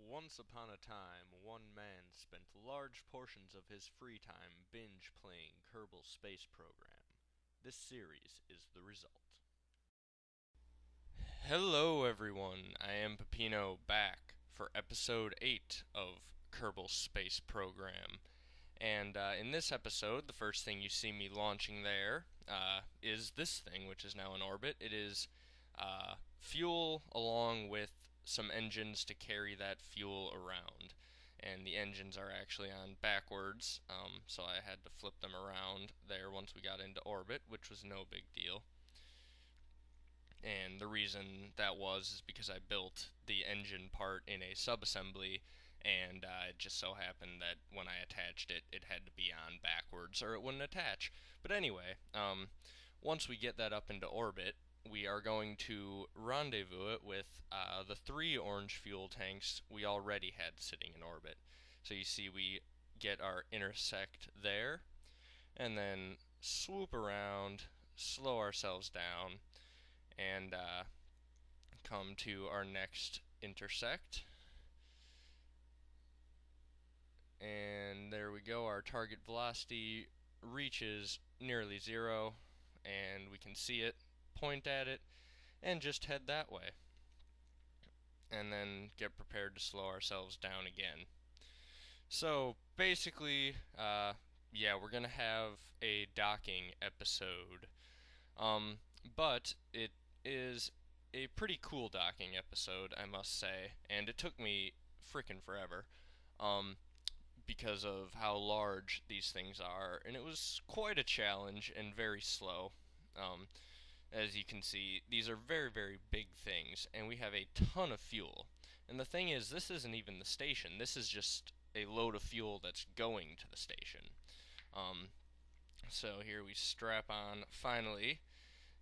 Once upon a time, one man spent large portions of his free time binge playing Kerbal Space Program. This series is the result. Hello everyone, I am Pepino back for episode 8 of Kerbal Space Program. And in this episode, the first thing you see me launching there is this thing, which is now in orbit. It is fuel along with some engines to carry that fuel around. And the engines are actually on backwards, so I had to flip them around there once we got into orbit, which was no big deal. And the reason that was is because I built the engine part in a subassembly, and it just so happened that when I attached it, it had to be on backwards or it wouldn't attach. But anyway, once we get that up into orbit, we are going to rendezvous it with the 3 orange fuel tanks we already had sitting in orbit. So you see we get our intersect there, and then swoop around, slow ourselves down, and come to our next intersect. And there we go, our target velocity reaches nearly 0, and we can see it, point at it, and just head that way. And then get prepared to slow ourselves down again. So basically, yeah, we're going to have a docking episode. But it is a pretty cool docking episode, I must say, and it took me frickin' forever. Because of how large these things are, and it was quite a challenge and very slow. As you can see, these are very, very big things, and we have a ton of fuel. And the thing is, this isn't even the station, this is just a load of fuel that's going to the station. So here we strap on, finally,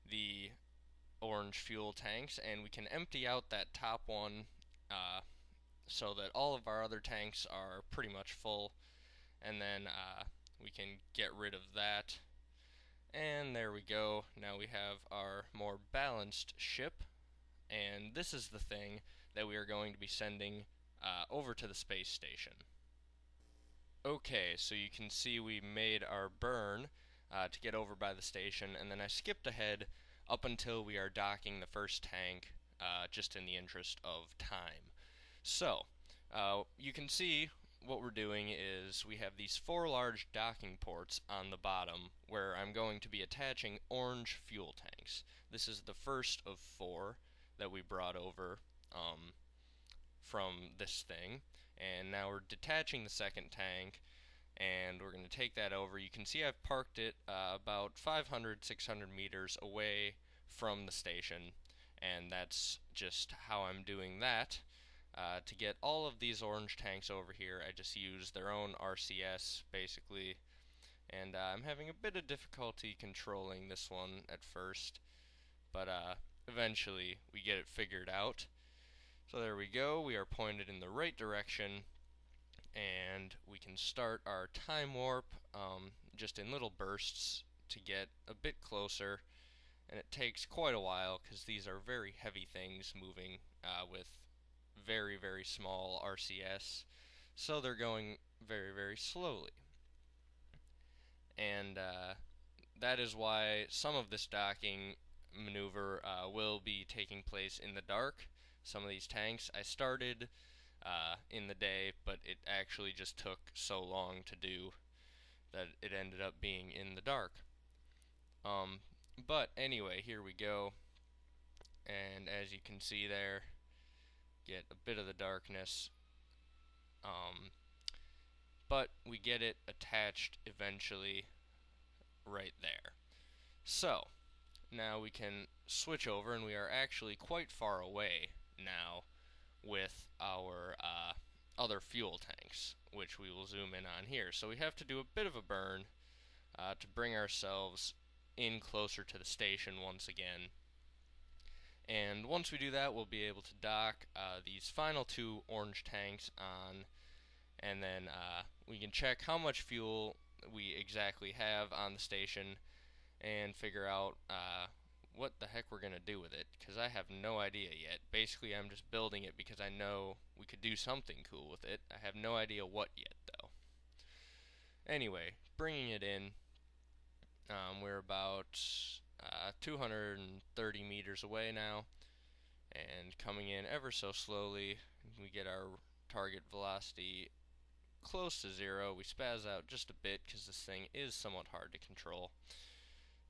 the orange fuel tanks, and we can empty out that top one, so that all of our other tanks are pretty much full, and then we can get rid of that. And there we go, now we have our more balanced ship, and this is the thing that we are going to be sending over to the space station. Okay, so you can see we made our burn to get over by the station, and then I skipped ahead up until we are docking the first tank, just in the interest of time. So, you can see what we're doing is we have these 4 large docking ports on the bottom where I'm going to be attaching orange fuel tanks. This is the first of 4 that we brought over from this thing, and now we're detaching the second tank, and we're going to take that over. You can see I've parked it about 500-600 meters away from the station, and that's just how I'm doing that. To get all of these orange tanks over here, I just use their own RCS, basically, and I'm having a bit of difficulty controlling this one at first, but eventually we get it figured out. So there we go, we are pointed in the right direction, and we can start our time warp just in little bursts to get a bit closer, and it takes quite a while because these are very heavy things moving with very, very small RCS, so they're going very, very slowly. And that is why some of this docking maneuver will be taking place in the dark. Some of these tanks I started in the day, but it actually just took so long to do that it ended up being in the dark. But anyway, here we go, and as you can see there, get a bit of the darkness, but we get it attached eventually right there. So now we can switch over, and we are actually quite far away now with our other fuel tanks, which we will zoom in on here. So we have to do a bit of a burn to bring ourselves in closer to the station once again. And once we do that, we'll be able to dock these final 2 orange tanks on, and then we can check how much fuel we exactly have on the station and figure out what the heck we're gonna do with it, because I have no idea yet. Basically, I'm just building it because I know we could do something cool with it. I have no idea what yet, though. Anyway, bringing it in, we're about 230 meters away now, and coming in ever so slowly. We get our target velocity close to 0. We spaz out just a bit because this thing is somewhat hard to control.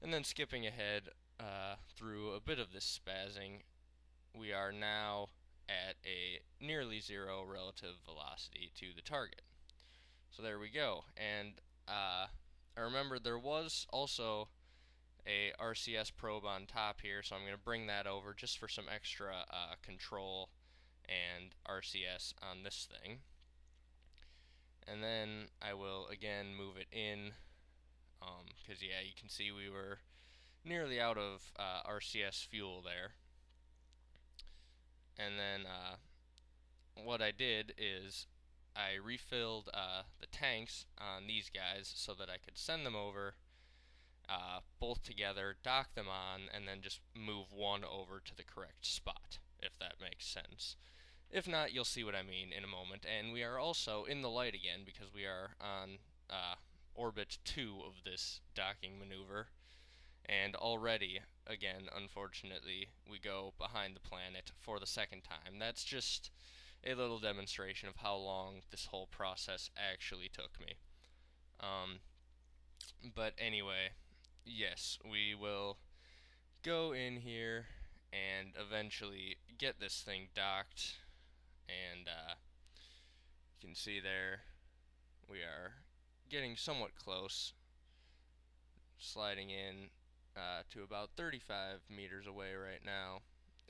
And then skipping ahead through a bit of this spazzing, we are now at a nearly 0 relative velocity to the target. So there we go. And I remember there was also a RCS probe on top here, so I'm going to bring that over just for some extra control and RCS on this thing. And then I will again move it in, because yeah, you can see we were nearly out of RCS fuel there. And then what I did is I refilled the tanks on these guys so that I could send them over both together, dock them on, and then just move one over to the correct spot, if that makes sense. If not, you'll see what I mean in a moment. And we are also in the light again because we are on orbit 2 of this docking maneuver. And already, again, unfortunately, we go behind the planet for the second time. That's just a little demonstration of how long this whole process actually took me. But anyway, yes, we will go in here and eventually get this thing docked. And you can see there we are getting somewhat close, sliding in to about 35 meters away right now,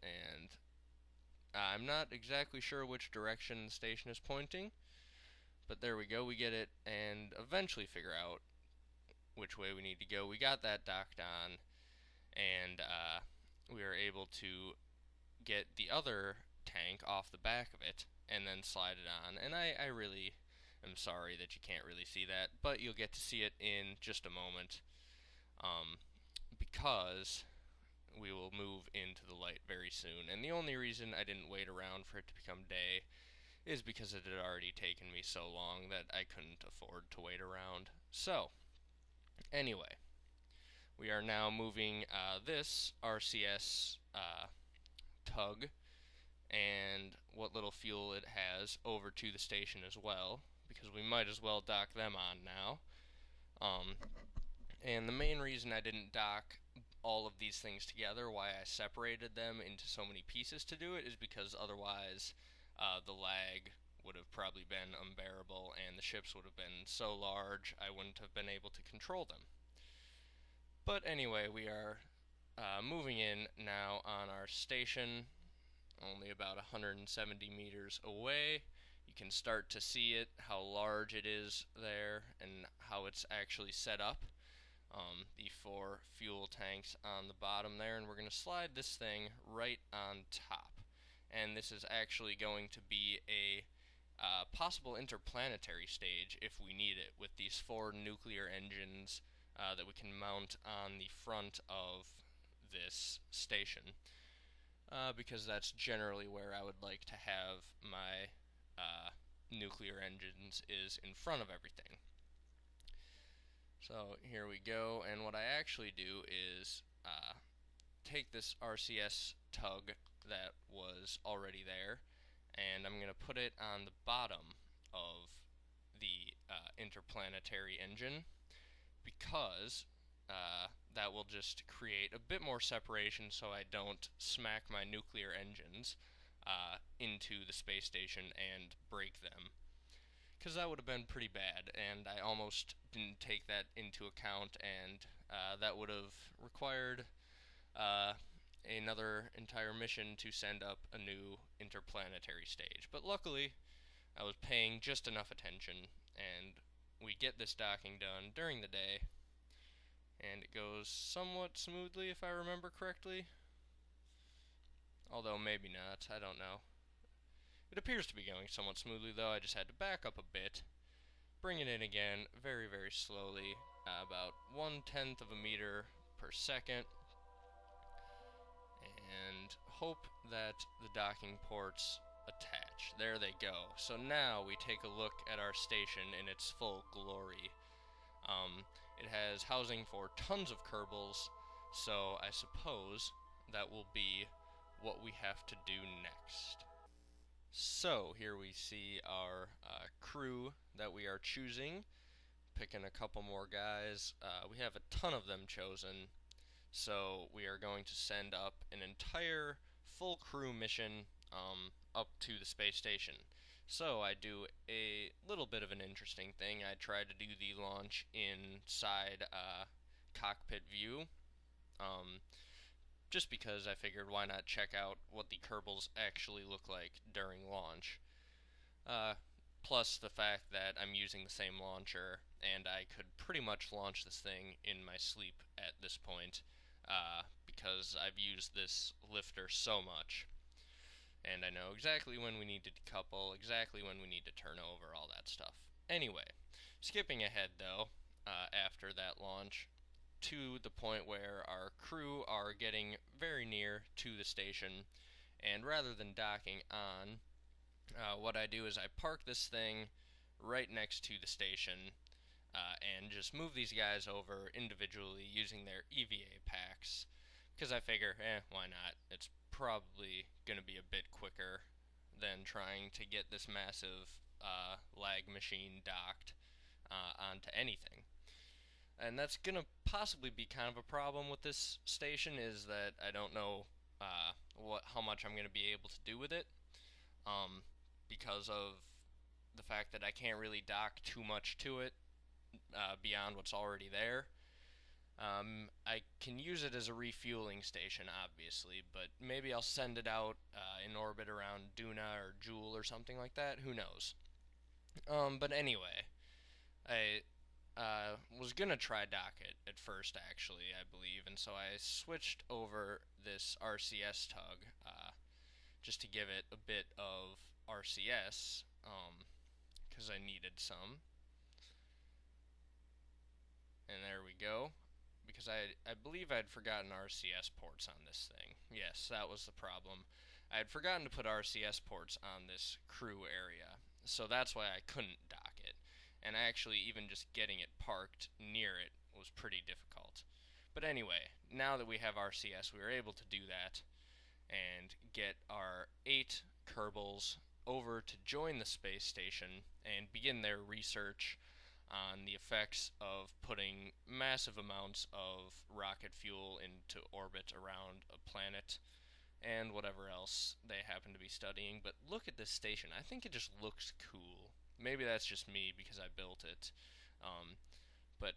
and I'm not exactly sure which direction the station is pointing, but there we go. We get it and eventually figure out which way we need to go. We got that docked on, and we are able to get the other tank off the back of it and then slide it on. And I really am sorry that you can't really see that, but you'll get to see it in just a moment, because we will move into the light very soon. And the only reason I didn't wait around for it to become day is because it had already taken me so long that I couldn't afford to wait around. So, anyway, we are now moving this RCS tug and what little fuel it has over to the station as well, because we might as well dock them on now. And the main reason I didn't dock all of these things together, why I separated them into so many pieces to do it, is because otherwise the lag would have probably been unbearable and the ships would have been so large I wouldn't have been able to control them. But anyway, we are moving in now on our station, only about 170 meters away. You can start to see it, how large it is there, and how it's actually set up. The 4 fuel tanks on the bottom there, and we're going to slide this thing right on top. And this is actually going to be a possible interplanetary stage if we need it, with these 4 nuclear engines that we can mount on the front of this station, because that's generally where I would like to have my nuclear engines, is in front of everything. So here we go, and what I actually do is take this RCS tug that was already there, and I'm going to put it on the bottom of the interplanetary engine, because that will just create a bit more separation so I don't smack my nuclear engines into the space station and break them, because that would have been pretty bad, and I almost didn't take that into account, and that would have required another entire mission to send up a new interplanetary stage. But luckily, I was paying just enough attention, and we get this docking done during the day, and it goes somewhat smoothly if I remember correctly. Although maybe not, I don't know. It appears to be going somewhat smoothly though. I just had to back up a bit, bring it in again very, very slowly, about 1/10 of a meter per second, and hope that the docking ports attach. There they go. So now we take a look at our station in its full glory. It has housing for tons of Kerbals, so I suppose that will be what we have to do next. So here we see our crew that we are choosing, picking a couple more guys. We have a ton of them chosen, so we are going to send up an entire full crew mission up to the space station. So I do a little bit of an interesting thing. I try to do the launch inside cockpit view, just because I figured why not check out what the Kerbals actually look like during launch. Plus the fact that I'm using the same launcher, and I could pretty much launch this thing in my sleep at this point, because I've used this lifter so much. And I know exactly when we need to decouple, exactly when we need to turn over, all that stuff. Anyway, skipping ahead though, after that launch, to the point where our crew are getting very near to the station, and rather than docking on, what I do is I park this thing right next to the station, and just move these guys over individually using their EVA packs, because I figure, why not? It's probably going to be a bit quicker than trying to get this massive lag machine docked onto anything. And that's going to possibly be kind of a problem with this station, is that I don't know how much I'm going to be able to do with it, because of the fact that I can't really dock too much to it beyond what's already there. I can use it as a refueling station, obviously, but maybe I'll send it out in orbit around Duna or Jool or something like that. Who knows? But anyway, I was gonna try dock it at first, actually, I believe, and so I switched over this RCS tug just to give it a bit of RCS, because I needed some. And there we go. Because I believe I'd forgotten RCS ports on this thing. Yes, that was the problem. I had forgotten to put RCS ports on this crew area, so that's why I couldn't dock it. And actually, even just getting it parked near it was pretty difficult. But anyway, now that we have RCS, we were able to do that and get our 8 Kerbals over to join the space station and begin their research on the effects of putting massive amounts of rocket fuel into orbit around a planet and whatever else they happen to be studying. But look at this station. I think it just looks cool. Maybe that's just me because I built it. But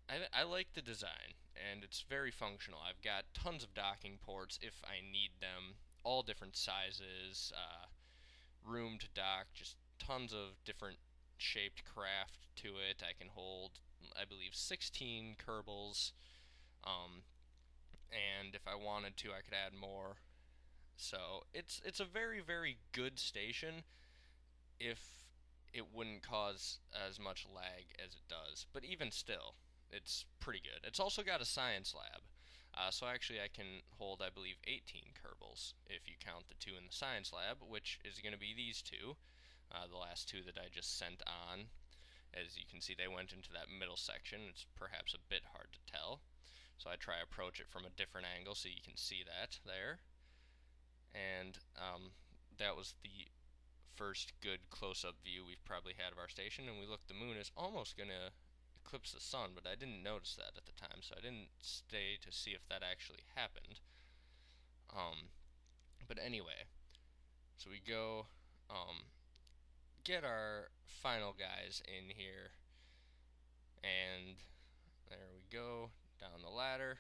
I like the design, and it's very functional. I've got tons of docking ports if I need them, all different sizes, room to dock, just tons of different shaped craft to it. I can hold, I believe, 16 Kerbals, and if I wanted to, I could add more. So it's a very, very good station if it wouldn't cause as much lag as it does. But even still, it's pretty good. It's also got a science lab. So actually I can hold, I believe, 18 Kerbals if you count the 2 in the science lab, which is going to be these 2. The last 2 that I just sent on. As you can see, they went into that middle section. It's perhaps a bit hard to tell. So I try to approach it from a different angle so you can see that there. And that was the first good close-up view we've probably had of our station. And we look, the moon is almost going to eclipse the sun, but I didn't notice that at the time, so I didn't stay to see if that actually happened. But anyway, so we go get our final guys in here, and there we go, down the ladder.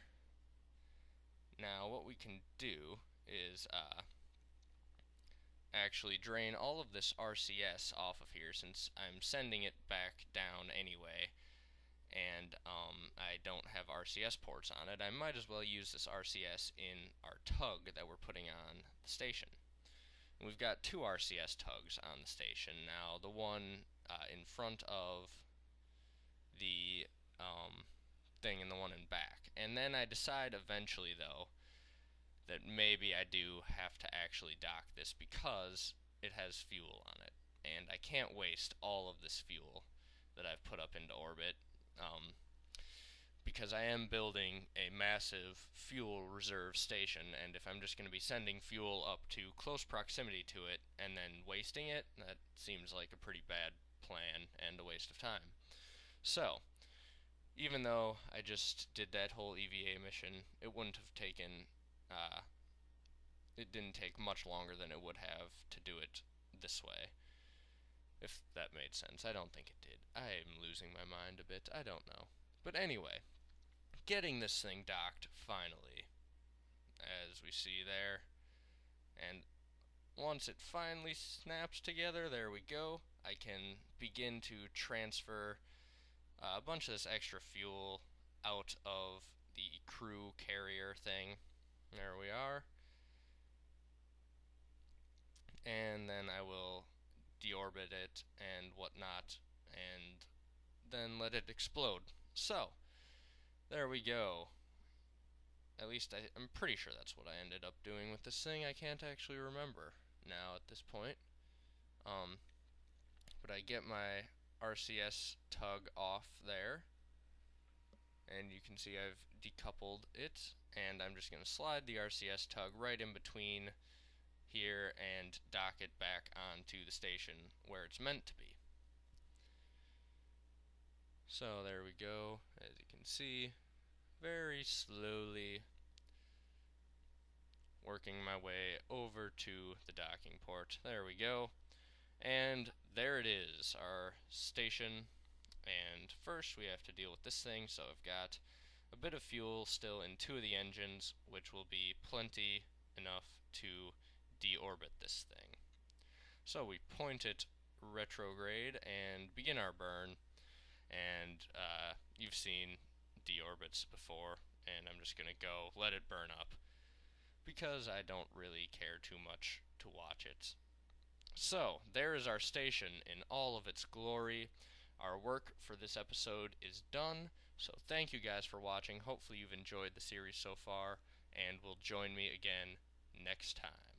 Now what we can do is actually drain all of this RCS off of here, since I'm sending it back down anyway, and I don't have RCS ports on it. I might as well use this RCS in our tug that we're putting on the station. We've got 2 RCS tugs on the station now, the one in front of the thing and the one in back. And then I decide eventually, though, that maybe I do have to actually dock this because it has fuel on it, and I can't waste all of this fuel that I've put up into orbit, because I am building a massive fuel reserve station, and if I'm just going to be sending fuel up to close proximity to it and then wasting it, that seems like a pretty bad plan and a waste of time. So, even though I just did that whole EVA mission, it wouldn't have taken, it didn't take much longer than it would have to do it this way. If that made sense. I don't think it did. I am losing my mind a bit. I don't know. But anyway, getting this thing docked finally, as we see there. And once it finally snaps together, there we go, I can begin to transfer a bunch of this extra fuel out of the crew carrier thing. There we are. And then I will deorbit it and whatnot, and then let it explode. So, there we go. At least I'm pretty sure that's what I ended up doing with this thing. I can't actually remember now at this point. But I get my RCS tug off there, and you can see I've decoupled it, and I'm just going to slide the RCS tug right in between here and dock it back onto the station where it's meant to be. So there we go, as you can see, very slowly working my way over to the docking port. There we go. And there it is, our station. And first we have to deal with this thing, so I've got a bit of fuel still in 2 of the engines, which will be plenty enough to deorbit this thing. So we point it retrograde and begin our burn, and you've seen deorbits before, and I'm just going to go let it burn up because I don't really care too much to watch it. So, there is our station in all of its glory. Our work for this episode is done, so thank you guys for watching. Hopefully you've enjoyed the series so far, and will join me again next time.